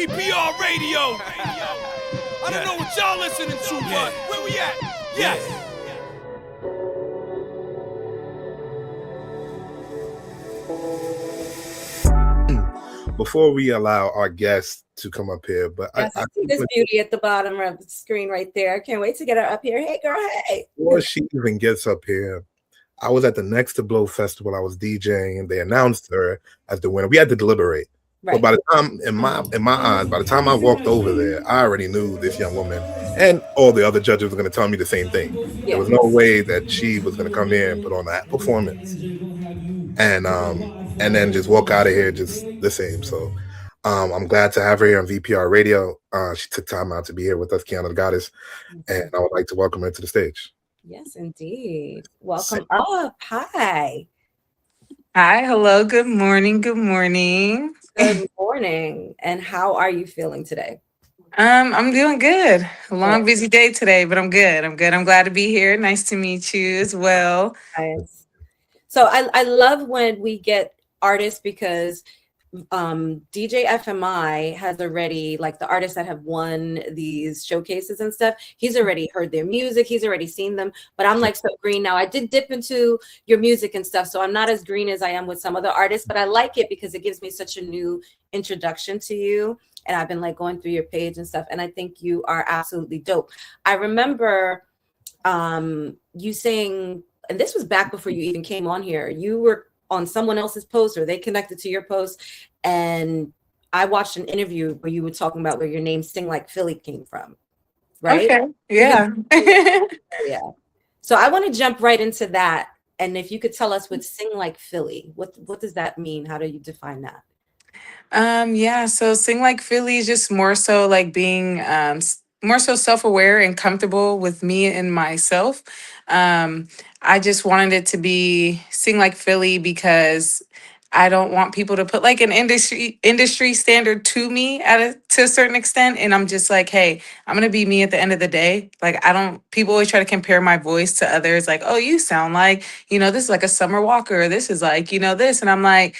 VPR Radio. I don't know what y'all listening to, but where we at? Yes. Before we allow our guests to come up here, but I see this beauty at the bottom of the screen right there. I can't wait to get her up here. Hey, girl, hey. Before she even gets up here, I was at the Next to Blow festival. I was DJing, and they announced her as the winner. We had to deliberate. Right. But by the time, in my eyes, by the time I walked over there, I already knew this young woman, and all the other judges were going to tell me the same thing. Yeah. There was no way that she was going to come here and put on that performance, and then just walk out of here just the same. So I'm glad to have her here on VPR Radio. She took time out to be here with us, Qiana the Goddess, and I would like to welcome her to the stage. Yes, indeed. Welcome up. Hi. Hi, hello, good morning, good morning. Good morning. And how are you feeling today? I'm doing good. A long, busy day today, but I'm good. I'm glad to be here. Nice to meet you as well. Nice. So I love when we get artists because DJ FMI has already, like the artists that have won these showcases and stuff, he's already heard their music, he's already seen them, but I'm like so green now. I did dip into your music and stuff, so I'm not as green as I am with some other artists, but I like it because it gives me such a new introduction to you, and I've been like going through your page and stuff, and I think you are absolutely dope. I remember you saying, and this was back before you even came on here, you were on someone else's post or they connected to your post, and I watched an interview where you were talking about where your name Sing Like Philly came from, right? Okay. Yeah. Yeah. So I want to jump right into that, and if you could tell us what Sing Like Philly, what does that mean? How do you define that? Yeah, so Sing Like Philly is just more so like being more so self-aware and comfortable with me and myself. I just wanted it to be Sing Like Philly because I don't want people to put like an industry standard to me to a certain extent. And I'm just like, hey, I'm gonna be me at the end of the day. Like people always try to compare my voice to others, like, oh, you sound like, this is like a Summer Walker, this is like, this. And I'm like,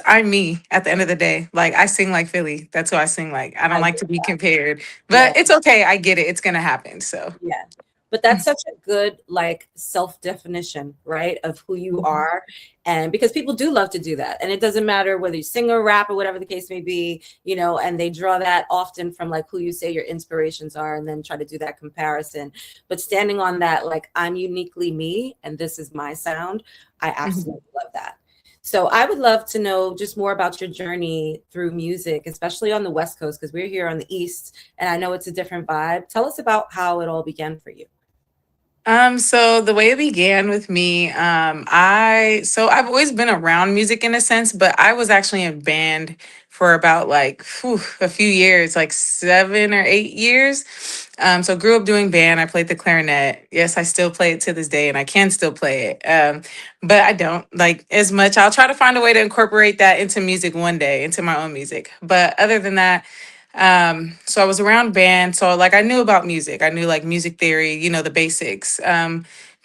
I'm me at the end of the day. Like I sing like Philly. That's who I sing like. I don't like to be compared, but it's okay. I get it. It's gonna happen. So yeah. But that's such a good like self-definition, right, of who you are. And because people do love to do that. And it doesn't matter whether you sing or rap or whatever the case may be, and they draw that often from like who you say your inspirations are and then try to do that comparison. But standing on that, like I'm uniquely me and this is my sound, I absolutely love that. So I would love to know just more about your journey through music, especially on the West Coast, because we're here on the East and I know it's a different vibe. Tell us about how it all began for you. So the way it began with me, I've always been around music in a sense, but I was actually in band for about like a few years, like 7 or 8 years. So grew up doing band. I played the clarinet. Yes, I still play it to this day, and I can still play it. But I don't like as much. I'll try to find a way to incorporate that into music one day, into my own music. But other than that, so I was around band. So like I knew about music. I knew like music theory, the basics.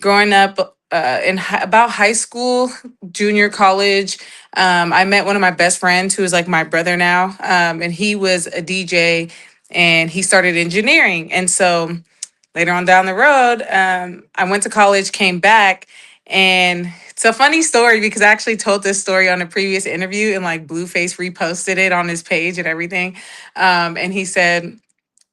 Growing up about high school, junior college, I met one of my best friends who is like my brother now. And he was a DJ and he started engineering. And so later on down the road, I went to college, came back, and it's a funny story because I actually told this story on a previous interview and like Blueface reposted it on his page and everything. And he said,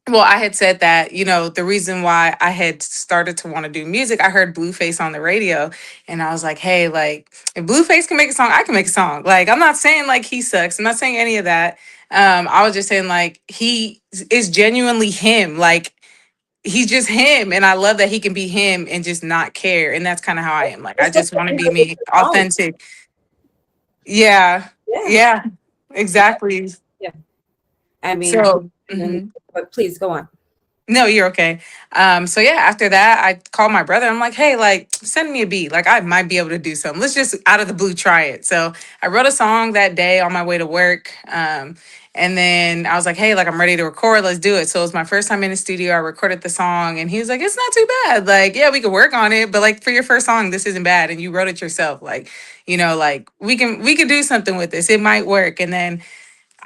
well, I had said that, the reason why I had started to want to do music, I heard Blueface on the radio and I was like, hey, like if Blueface can make a song, I can make a song. Like, I'm not saying like he sucks. I'm not saying any of that. I was just saying like he is genuinely him. Like, he's just him, and I love that he can be him and just not care, and that's kind of how I am. Like I just want to be me, authentic. Yeah, exactly. Yeah, I mean, so but please go on. No, you're okay. So yeah, after that, I called my brother. I'm like, hey, like, send me a beat. Like, I might be able to do something. Let's just out of the blue try it. So I wrote a song that day on my way to work. And then I was like, hey, like, I'm ready to record. Let's do it. So it was my first time in the studio. I recorded the song and he was like, it's not too bad. Like, yeah, we could work on it. But like for your first song, this isn't bad. And you wrote it yourself. Like, like we can do something with this. It might work. And then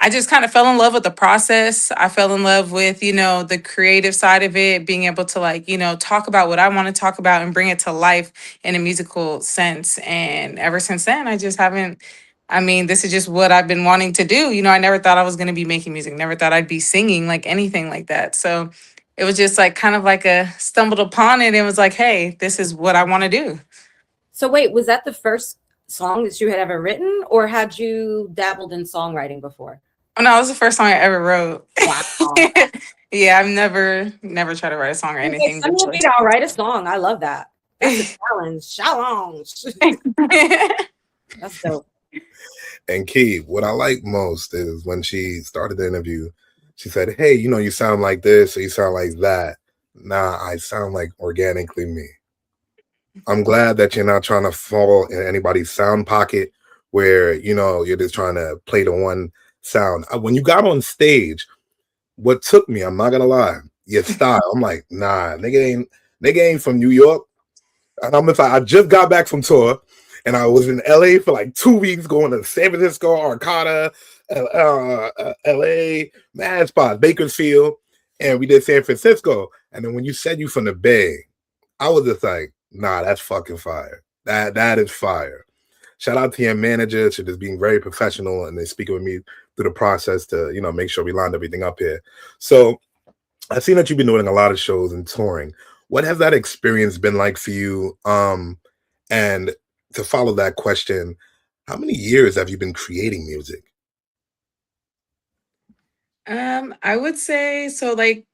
I just kind of fell in love with the process. I fell in love with, the creative side of it, being able to like, talk about what I want to talk about and bring it to life in a musical sense. And ever since then, I just haven't, I mean, this is just what I've been wanting to do. I never thought I was going to be making music, never thought I'd be singing like anything like that. So it was just like kind of like a stumbled upon it and was like, hey, this is what I want to do. So wait, was that the first song that you had ever written, or had you dabbled in songwriting before? Oh no, it was the first song I ever wrote. Wow. Yeah, I've never tried to write a song or anything. Send me a beat, I'll write a song. I love that. That's a challenge. That's dope. And Key, what I like most is when she started the interview, she said, hey, you sound like this or you sound like that. Nah, I sound like organically me. I'm glad that you're not trying to fall in anybody's sound pocket where, you're just trying to play the one sound. When you got on stage, what took me, I'm not going to lie, your style. I'm like, nah, nigga ain't from New York. And I just got back from tour and I was in LA for like 2 weeks going to San Francisco, Arcata, LA, mad spots, Bakersfield. And we did San Francisco. And then when you said you from the Bay, I was just like, nah, that's fucking fire. That is fire. Shout out to your manager for just being very professional and then speaking with me through the process to, make sure we lined everything up here. So I've seen that you've been doing a lot of shows and touring. What has that experience been like for you? And to follow that question, how many years have you been creating music? I would say so like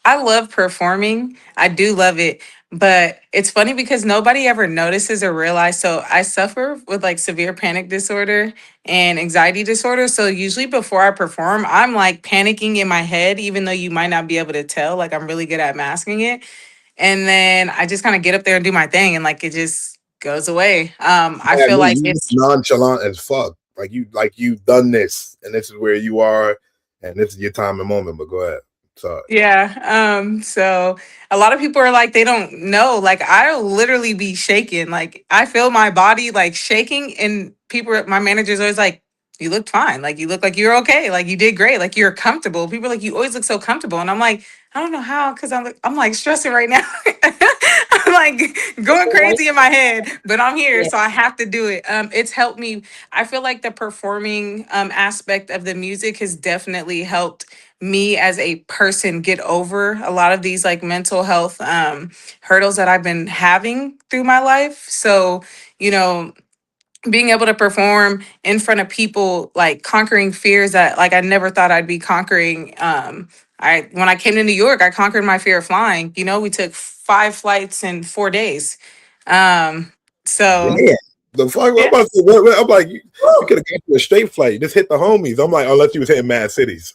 I love performing. I do love it. But it's funny because nobody ever notices or realizes. So I suffer with like severe panic disorder and anxiety disorder. So usually before I perform, I'm like panicking in my head, even though you might not be able to tell. Like I'm really good at masking it. And then I just kind of get up there and do my thing and like it just goes away. I feel like you it's nonchalant as fuck. Like you've done this and this is where you are and this is your time and moment. But go ahead. Sorry. Yeah. So a lot of people are like, they don't know. Like I'll literally be shaking. Like I feel my body like shaking and my manager's always like, you looked fine. Like you look like you're okay. Like you did great. Like you're comfortable. People are like, you always look so comfortable. And I'm like, I don't know how, because I'm like stressing right now. I'm like going crazy in my head, but I'm here, Yeah. so I have to do it. It's helped me. I feel like the performing aspect of the music has definitely helped me as a person get over a lot of these like mental health hurdles that I've been having through my life. So, being able to perform in front of people, like conquering fears that like I never thought I'd be conquering. When I came to New York, I conquered my fear of flying. We took 5 flights in 4 days. So Yeah. The fuck? yeah. I'm like, you could have got to a straight flight. You just hit the homies. I'm like, unless you was hitting mad cities.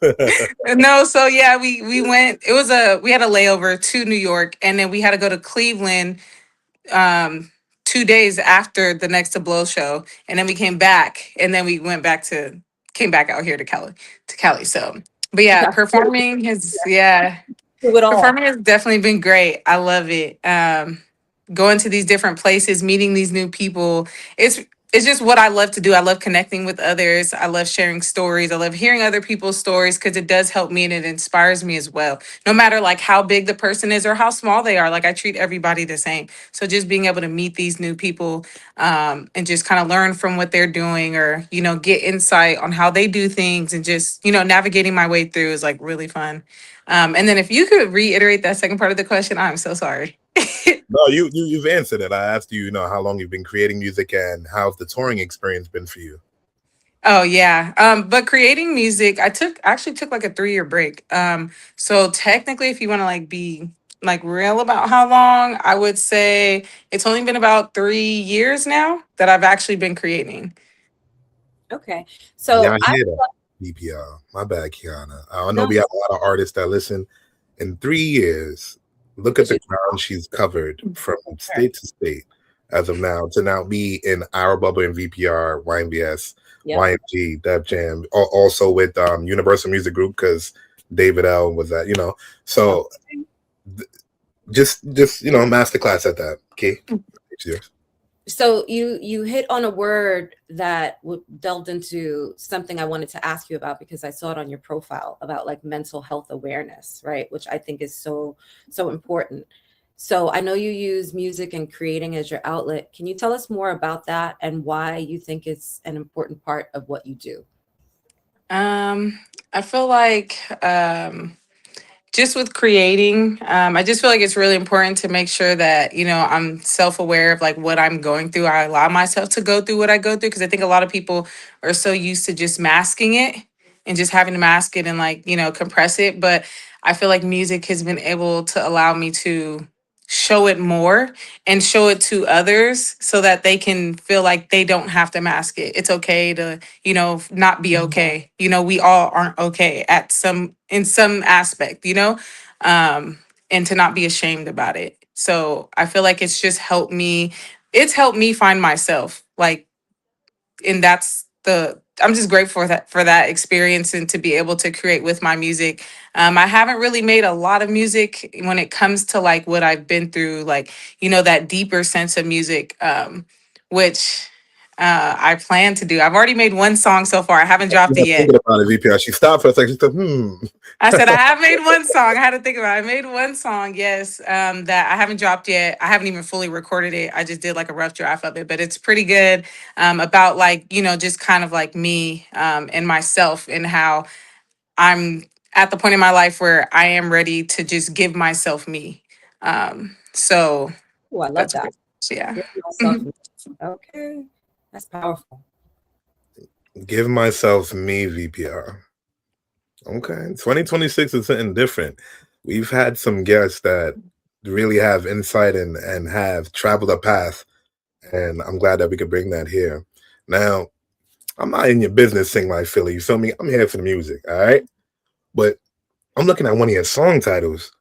No, so yeah, we went. We had a layover to New York, and then we had to go to Cleveland 2 days after the Next to Blow show, and then we came back, and then we came back out here to Cali. So, but yeah, performing Do it all. performing has definitely been great. I love it. Going to these different places, meeting these new people. It's just what I love to do. I love connecting with others. I love sharing stories. I love hearing other people's stories because it does help me and it inspires me as well. No matter like how big the person is or how small they are, like I treat everybody the same. So just being able to meet these new people and just kind of learn from what they're doing or, get insight on how they do things and just, navigating my way through is like really fun. And then if you could reiterate that second part of the question, I'm so sorry. No, you've answered it. I asked you, how long you've been creating music and how's the touring experience been for you? Oh yeah. But creating music, I actually took like a 3-year break. So technically if you want to like be like real about how long, I would say it's only been about 3 years now that I've actually been creating. Okay. So Yeah, I hear that. VPR. My bad, Qiana. I know we have a lot of artists that listen. In 3 years, look at the ground she's covered from state to state as of now to now be in Our Bubble and VPR, YMBS, YMG, Def Jam, also with Universal Music Group because David L was that, So just masterclass at that. Okay. Cheers. So you hit on a word that delved into something I wanted to ask you about, because I saw it on your profile about like mental health awareness, right? Which I think is so important. So I know you use music and creating as your outlet. Can you tell us more about that and why you think it's an important part of what you do? I feel like just with creating, I just feel like it's really important to make sure that, I'm self-aware of like what I'm going through. I allow myself to go through what I go through, because I think a lot of people are so used to just masking it and just having to mask it and like, compress it. But I feel like music has been able to allow me to show it more and show it to others so that they can feel like they don't have to mask it. It's okay to, not be okay. We all aren't okay at in some aspect, and to not be ashamed about it. So I feel like it's helped me find myself. Like, and I'm just grateful for that experience and to be able to create with my music. I haven't really made a lot of music when it comes to like what I've been through, like, that deeper sense of music, which I plan to do. I've already made one song so far. I haven't dropped it Yeah, yet. thinking about it, VPR. She stopped for a second. She said, I said I have made one song. I had to think about it. I made one song, yes, that I haven't dropped yet. I haven't even fully recorded it. I just did like a rough draft of it, but it's pretty good. About like, just kind of like me, and myself, and how I'm at the point in my life where I am ready to just give myself me. So Oh, I love that's that. pretty, so yeah. Give myself. Okay, that's powerful. give myself me, VPR. Okay. 2026 is something different. We've had some guests that really have insight and have traveled a path. And I'm glad that we could bring that here. Now, I'm not in your business, Sing Like Philly. You feel me? I'm here for the music. All right. But I'm looking at one of your song titles.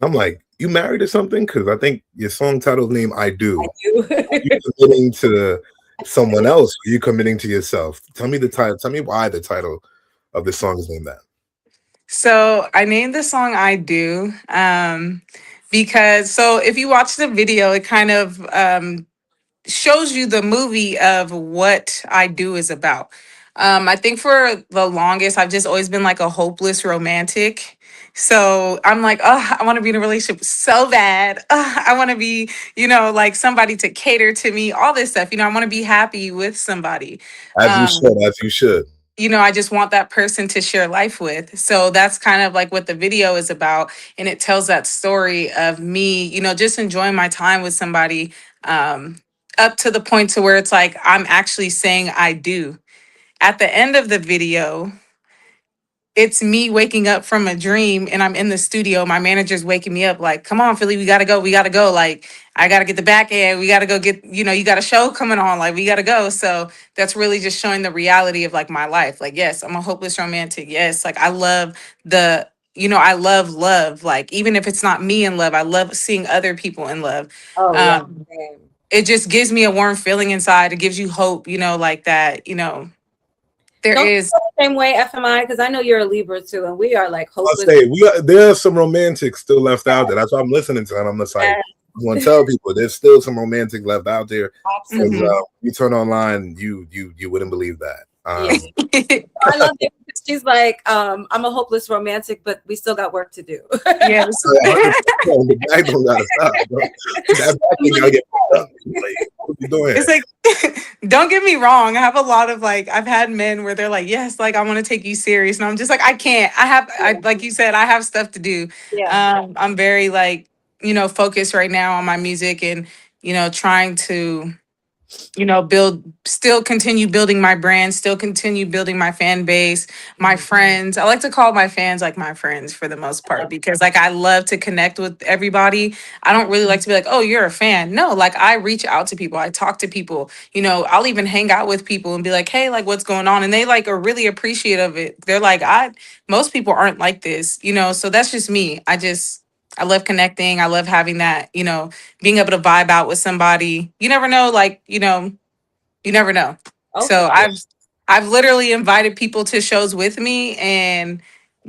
I'm like, you married or something? Because I think your song title's name I Do. I do. Are you committing to someone else? Or are you committing to yourself? Tell me the title. Tell me why the title of the song is named that. So I named the song I Do, because so if you watch the video, it kind of shows you the movie of what I do is about. I think for the longest, I've just always been like a hopeless romantic. So I'm like, oh, I want to be in a relationship so bad. I want to be, like somebody to cater to me, all this stuff. I want to be happy with somebody. As you Um, should, as you should. I just want that person to share life with. So that's kind of like what the video is about. And it tells that story of me, just enjoying my time with somebody, up to the point to where it's like I'm actually saying I do. At the end of the video, it's me waking up from a dream and I'm in the studio. My manager's waking me up like, come on, Philly, we gotta go. We gotta go. Like, I gotta get the back end. We gotta go get, you got a show coming on. Like, we gotta go. So that's really just showing the reality of like my life. Like, yes, I'm a hopeless romantic. Yes, like I love I love love. Like, even if it's not me in love, I love seeing other people in love. Oh yeah. Um, Same. it just gives me a warm feeling inside. It gives you hope, like that, there Don't you is. feel the same way, FMI? Because I know you're a Libra too, and we are like I'll hopeless. say there are some romantics still left out there. That's why I'm listening to it. I'm just like, I want to tell people there's still some romantic left out there. Absolutely. Mhm. You turn online, you wouldn't believe that. Yeah. I love it because she's like, I'm a hopeless romantic, but we still got work to do. Yes. The back don't gotta stop, bro. That back thing gotta get up. Like, what you doing? It's like, don't get me wrong. I have a lot of like, I've had men where they're like, yes, like I want to take you serious. And I'm just like, I can't. Like you said, I have stuff to do. Yeah. I'm very like, focused right now on my music and, trying to still continue building my brand, still continue building my fan base, my friends. I like to call my fans like my friends for the most part because like I love to connect with everybody. I don't really like to be like, oh, you're a fan. No, like I reach out to people, I talk to people, I'll even hang out with people and be like, hey, like what's going on? And they like are really appreciative of it. They're like, most people aren't like this, so that's just me. I love connecting. I love having that, being able to vibe out with somebody. You never know, like, you never know. Oh, for So sure. I've literally invited people to shows with me and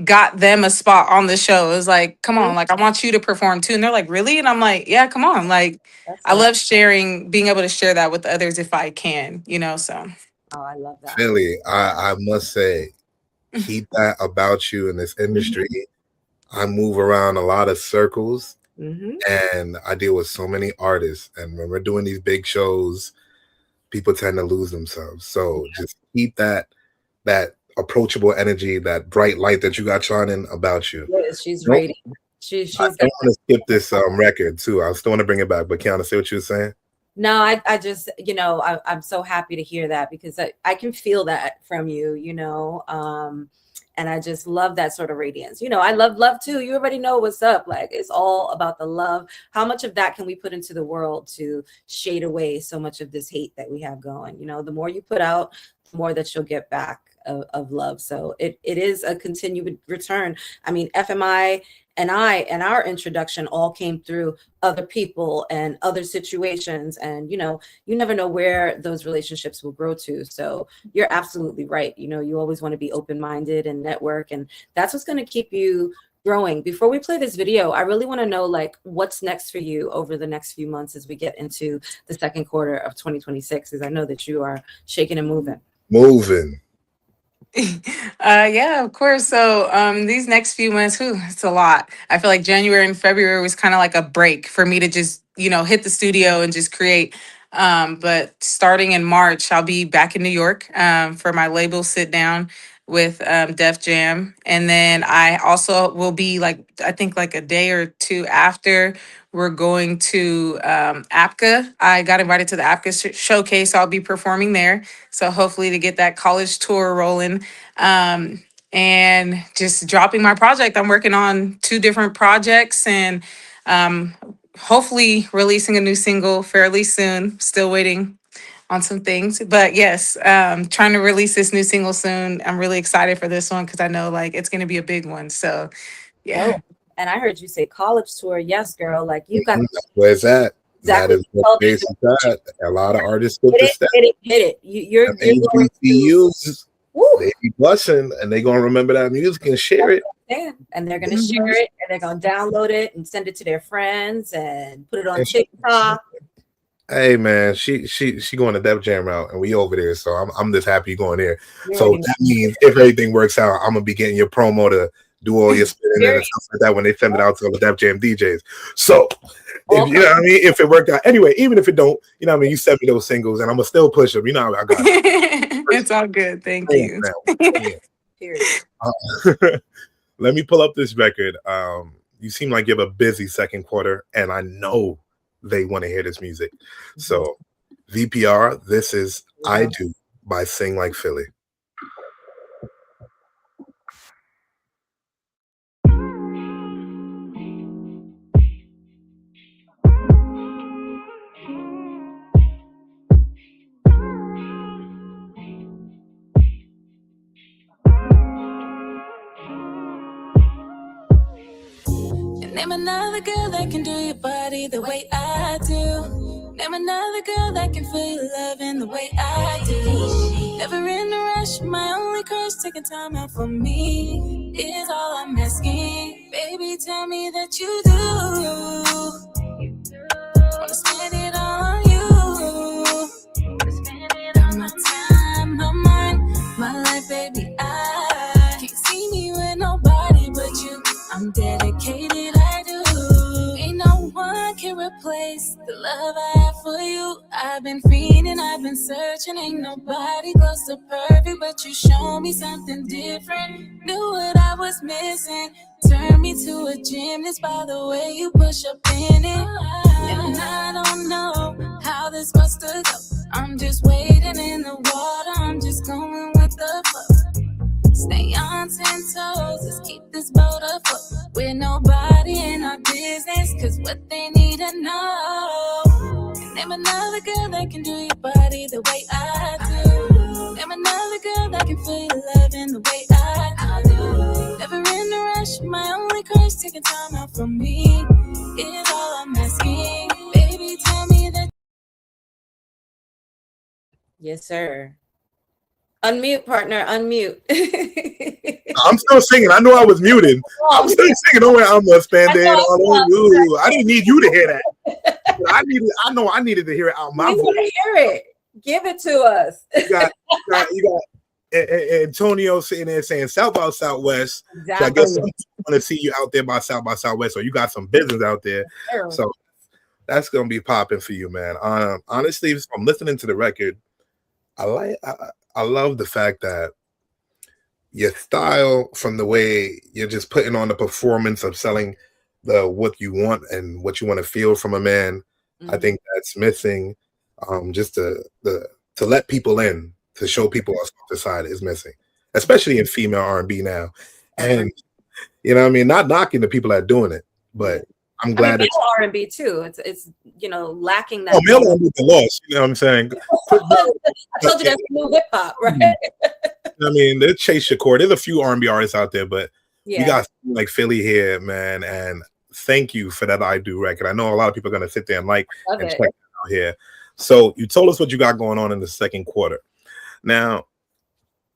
got them a spot on the show. It was like, come on, like I want you to perform too. And they're like, really? And I'm like, yeah, come on. Like That's I love. love sharing, being able to share that with others if I can, so. Oh, I love that. Philly, I must say, keep that about you in this industry. I move around a lot of circles and I deal with so many artists. And when we're doing these big shows, people tend to lose themselves. So just keep that approachable energy, that bright light that you got shining about you. Yes, she's radiant. She's I don't want to skip this record too. I still want to bring it back, but Qiana, say what you were saying. No, I just, I'm so happy to hear that because I can feel that from you, and I just love that sort of radiance. I love too. You already know what's up. Like it's all about the love. How much of that can we put into the world to shade away so much of this hate that we have going? The more you put out, the more that you'll get back of love. So it is a continued return. I mean, FMI and our introduction all came through other people and other situations. And, you never know where those relationships will grow to. So you're absolutely right. You always want to be open-minded and network. And that's what's going to keep you growing. Before we play this video, I really want to know, like, what's next for you over the next few months as we get into the second quarter of 2026, because I know that you are shaking and moving. Yeah, of course. So these next few months, it's a lot. I feel like January and February was kind of like a break for me to just, hit the studio and just create. But starting in March, I'll be back in New York for my label sit down with Def Jam. And then I also will be I think like a day or two after, we're going to APCA. I got invited to the APCA showcase. I'll be performing there. So hopefully to get that college tour rolling. And just dropping my project. I'm working on 2 different projects and hopefully releasing a new single fairly soon. Still waiting on some things, but yes, trying to release this new single soon. I'm really excited for this one because I know it's going to be a big one. So yeah. Oh, and I heard you say college tour. Yes, girl. Like you got. Where's that? Exactly. That is what that. A lot of artists put this step. Hit it. You're going to. They be busting and they gonna remember that music and share it. Yeah, and they're gonna share it and they're gonna download it and send it to their friends and put it on TikTok. Hey man, she going to Def Jam route and we over there, so I'm just happy you're going there. So that means if everything works out, I'm gonna be getting your promo to do all your spinning and stuff like that when they send it out to all the Def Jam DJs. So if, you know what I mean, if it worked out anyway, even if it don't, you know what I mean, you send me those singles and I'm gonna still push them. You know, I got it. It's all good. Thank you. Let me pull up this record. You seem like you have a busy second quarter, and I know they want to hear this music. So VPR, this is I Do by Sing Like Philly. Name another girl that can do your body the way I do. Name another girl that can feel your love in the way I do. Never in a rush, my only crush, taking time out for me is all I'm asking. Baby, tell me that you do. Wanna spend it all on you. My time, my mind, my life, baby, I can't see me with nobody but you. I'm dedicated, I do. Ain't no one can replace the love I have for you. I've been feeding, I've been searching. Ain't nobody close to perfect, but you show me something different. Knew what I was missing. Turn me to a gymnast by the way you push up in it. And I don't know how this supposed to go. I'm just waiting in the water. I'm just going with the flow. Stay on 10 toes, let's keep this boat afloat. With nobody in our business, cause what they need to know. Name another girl that can do your body the way I do. Name another girl that can feel your love in the way I do. Never in a rush, my only crush, taking time out from me is all I'm asking. Baby, tell me that. Yes, sir. Unmute, partner, unmute. I'm still singing. I know I was muted. I'm still singing. Don't worry, I'm a Band-Aid all over you. I didn't need you to hear that. I know I needed to hear it out my voice. We want to hear it. Give it to us. You got Antonio sitting there saying South by Southwest. Exactly. So I guess some people want to see you out there by Southwest, or you got some business out there. Sure. So that's gonna be popping for you, man. Honestly, I'm listening to the record. I love the fact that your style, from the way you're just putting on the performance of selling what you want and what you want to feel from a man. I think that's missing. Just to let people in, to show people a softer side is missing, especially in female R&B now. And you know what I mean, not knocking the people that are doing it, but I'm glad male R&B too. It's lacking that. Oh, male R&B the lost. You know what I'm saying? I told you that's new hip hop, right? I mean, there's Chase Shakur. There's a few R&B artists out there, but we got like Philly here, man. And thank you for that I Do record. I know a lot of people are gonna sit there and check it out here. So you told us what you got going on in the second quarter. Now,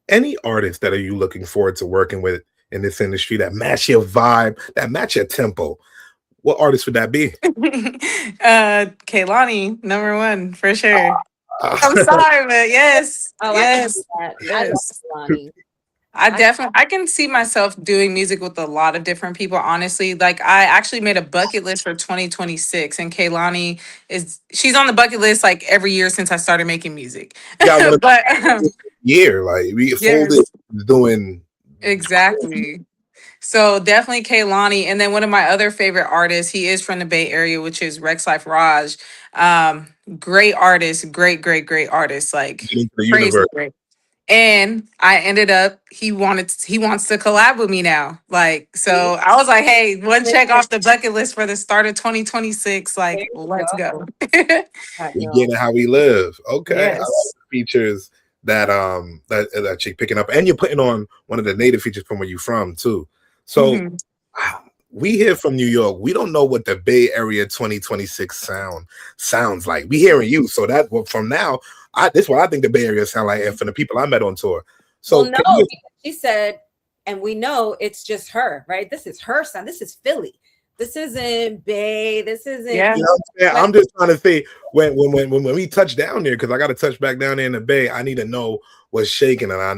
any artists that are you looking forward to working with in this industry that match your vibe, that match your tempo? What artist would that be? Kehlani, #1 for sure. I'm sorry, but yes. Yes. I can see myself doing music with a lot of different people, honestly. Like, I actually made a bucket list for 2026, and Kehlani she's on the bucket list like every year since I started making music. Yeah, but like we folded doing exactly. So definitely Kehlani. And then one of my other favorite artists, he is from the Bay Area, which is Rex Life Raj. Great artist, great artist, like crazy great. And I ended up, he wants to collab with me now. Like, so I was like, hey, one check off the bucket list for the start of 2026. Like, let's go. We get it how we live. Okay. Yes. I like the features that you're picking up, and you're putting on one of the native features from where you're from too. So we here from New York. We don't know what the Bay Area 2026 sounds like. We hearing you. So that from now, this is what I think the Bay Area sound like, and for the people I met on tour. So she said, and we know it's just her, right? This is her sound. This is Philly. This isn't Bay. This isn't. Yeah. You know what I'm saying? I'm just trying to say when we touch down there, because I got to touch back down there in the Bay. I need to know what's shaking, and I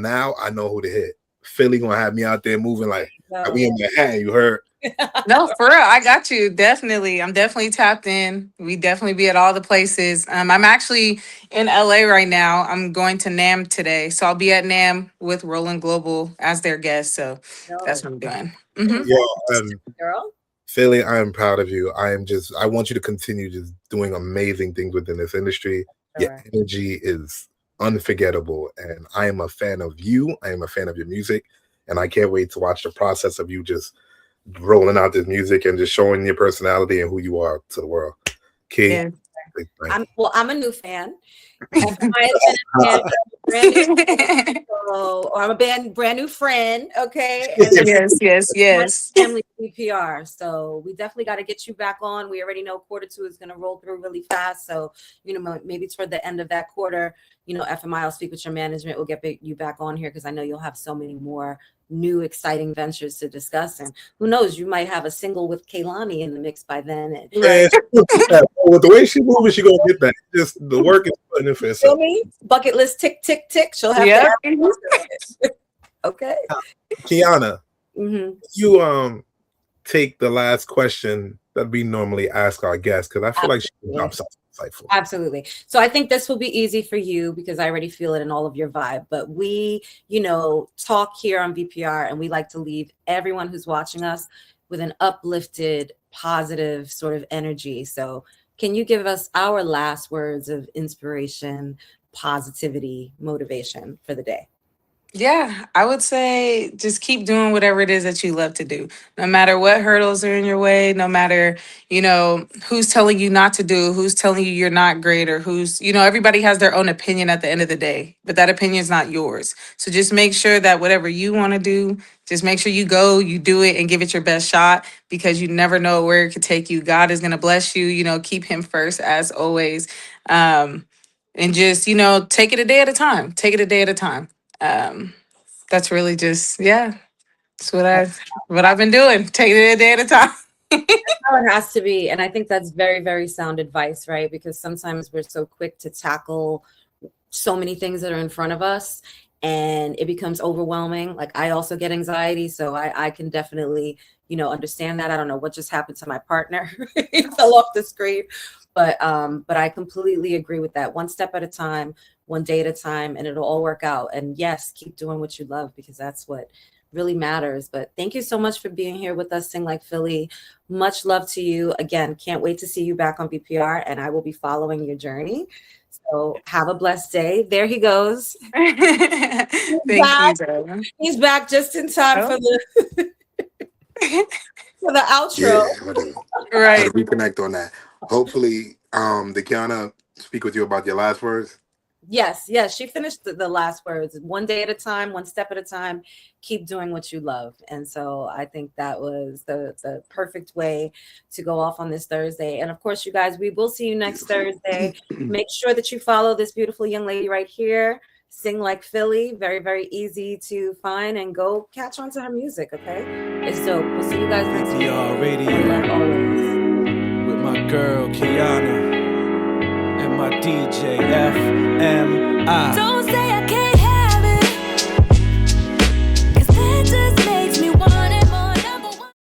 know who to hit. Philly gonna have me out there moving like we in Manhattan. You heard? No, for real. I got you. Definitely. I'm definitely tapped in. We definitely be at all the places. I'm actually in LA right now. I'm going to NAMM today. So I'll be at NAMM with Roland Global as their guest. So that's what I'm doing. Girl. Philly, I am proud of you. I want you to continue just doing amazing things within this industry. Your energy is unforgettable. And I am a fan of you. I am a fan of your music. And I can't wait to watch the process of you just rolling out this music and just showing your personality and who you are to the world. Key. I'm a new fan. I'm a brand new friend. Okay. Yes. Family VPR. So we definitely got to get you back on. We already know quarter 2 is going to roll through really fast. So, maybe toward the end of that quarter, FMI will speak with your management. We'll get you back on here, because I know you'll have so many more new exciting ventures to discuss, and who knows, you might have a single with Kehlani in the mix by then. With the way she moves, she gonna get that. Just the work is putting in for herself. Bucket list tick tick tick. She'll have to. Okay. Qiana, you take the last question that we normally ask our guests, because I feel like she can drop something insightful. Absolutely. So I think this will be easy for you, because I already feel it in all of your vibe. But we, talk here on VPR, and we like to leave everyone who's watching us with an uplifted, positive sort of energy. So can you give us our last words of inspiration, positivity, motivation for the day? Yeah, I would say just keep doing whatever it is that you love to do. No matter what hurdles are in your way, no matter, who's telling you not to do, who's telling you you're not great, or who's, everybody has their own opinion at the end of the day, but that opinion is not yours. So just make sure that whatever you want to do, just make sure you go, you do it, and give it your best shot, because you never know where it could take you. God is going to bless you, keep him first as always. And just, take it a day at a time. Take it a day at a time. That's really just, That's what I've been doing. Taking it a day at a time. How it has to be. And I think that's very, very sound advice, right? Because sometimes we're so quick to tackle so many things that are in front of us and it becomes overwhelming. Like I also get anxiety, so I can definitely, understand that. I don't know what just happened to my partner. He fell off the screen. But I completely agree with that. One step at a time, one day at a time, and it'll all work out. And yes, keep doing what you love because that's what really matters. But thank you so much for being here with us, Sing Like Philly. Much love to you. Again, can't wait to see you back on VPR, and I will be following your journey. So have a blessed day. There he goes. Thank you, Dana. He's back just in time for the for the outro. Yeah, Right. reconnect on that. Hopefully, did Qiana speak with you about your last words? Yes. She finished the last words. One day at a time, one step at a time. Keep doing what you love. And so I think that was the perfect way to go off on this Thursday. And of course, you guys, we will see you next Thursday. Make sure that you follow this beautiful young lady right here. Sing Like Philly. Very, very easy to find and go catch on to her music. Okay. It's dope. We'll see you guys next week. VPR Radio with my girl Qiana and my DJ FMI. Don't say I can't.